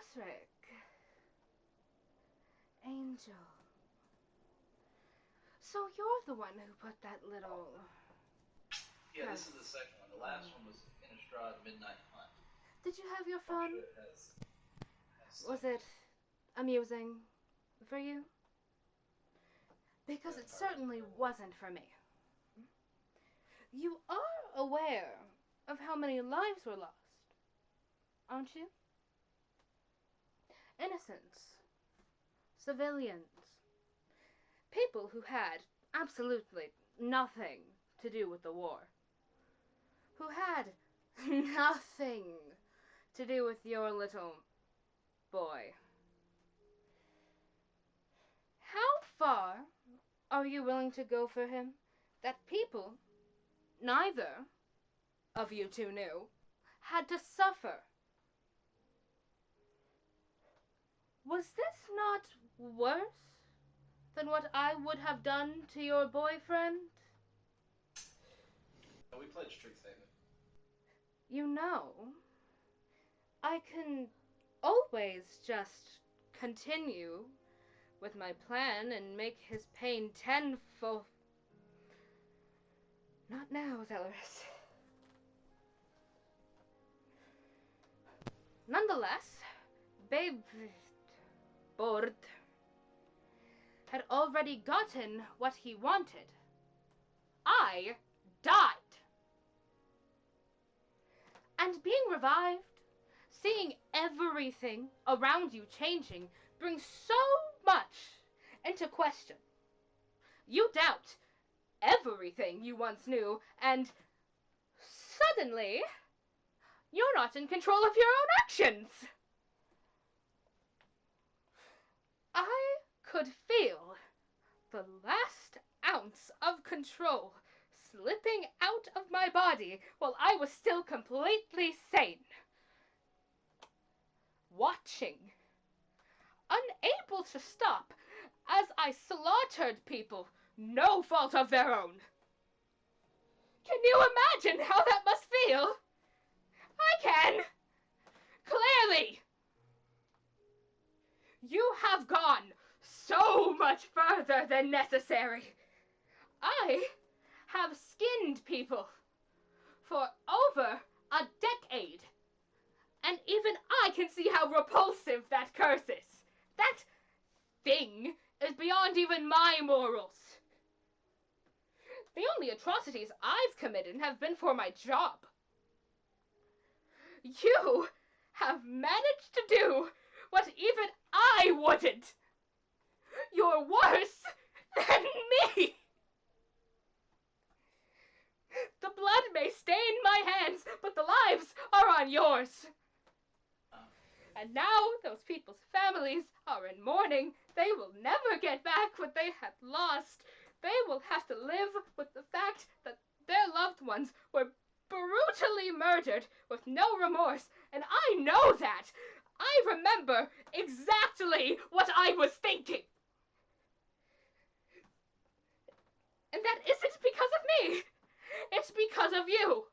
Osric. Angel. So you're the one who put that little... Yeah, this is the second one. The last one was Innistrad Midnight Hunt. Did you have your fun? Sure it has Was it amusing for you? Because it certainly wasn't for me. You are aware of how many lives were lost, aren't you? Innocents, civilians, people who had absolutely nothing to do with the war, who had nothing to do with your little boy. How far are you willing to go for him that people, neither of you two knew, had to suffer? Was this not worse than what I would have done to your boyfriend? No, we pledged truth statement. You know, I can always just continue with my plan and make his pain tenfold. Not now, Xeleris. Nonetheless, Babe Bord had already gotten what he wanted. I died. And being revived, seeing everything around you changing, brings so much into question. You doubt everything you once knew, and suddenly, you're not in control of your own actions. I could feel the last ounce of control slipping out of my body while I was still completely sane. Watching, unable to stop, as I slaughtered people, no fault of their own. Can you imagine how that must feel? I can! Clearly! You have gone so much further than necessary. I have skinned people for over a decade. And even I can see how repulsive that curse is. That thing is beyond even my morals. The only atrocities I've committed have been for my job. You have managed to do what even I wouldn't. You're worse than me. The blood may stain my hands, but the lives are on yours. And now those people's families are in mourning. They will never get back what they have lost. They will have to live with the fact that their loved ones were brutally murdered with no remorse. And I know that. I remember exactly what I was thinking. And that isn't because of me. It's because of you.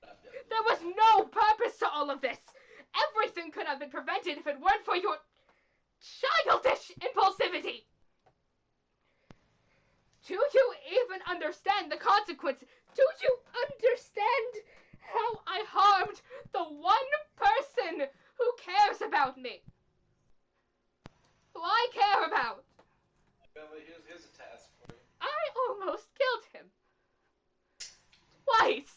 There was no purpose to all of this. Everything could have been prevented if it weren't for your childish impulsivity. Do you even understand the consequences? Do you understand how I harmed the one person who cares about me? Who I care about? Here's a task for you. I almost killed him. Twice.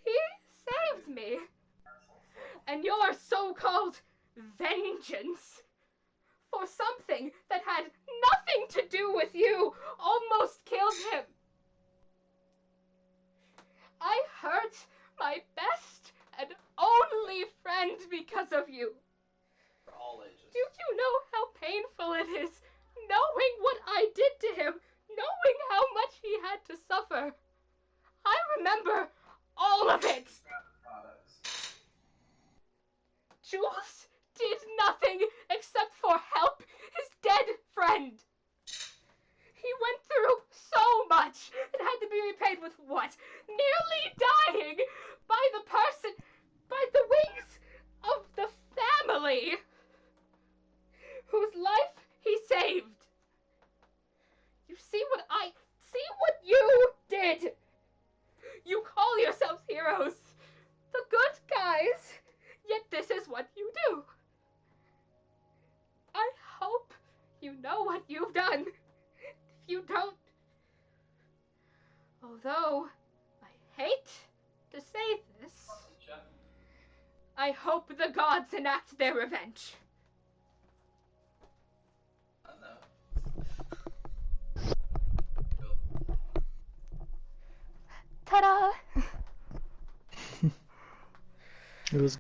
He saved me. And your so-called vengeance for something that had nothing to do with you almost killed him. I hurt my best and only friend because of you. For all ages. Do you know how painful it is knowing what I did to him, knowing how much he had to suffer? I remember all of it. Jules did nothing except for help his dead friend. He went through so much and had to be repaid with what? Nearly dying by the wings of you don't. Although, I hate to say this, I hope the gods enact their revenge. Ta-da! It was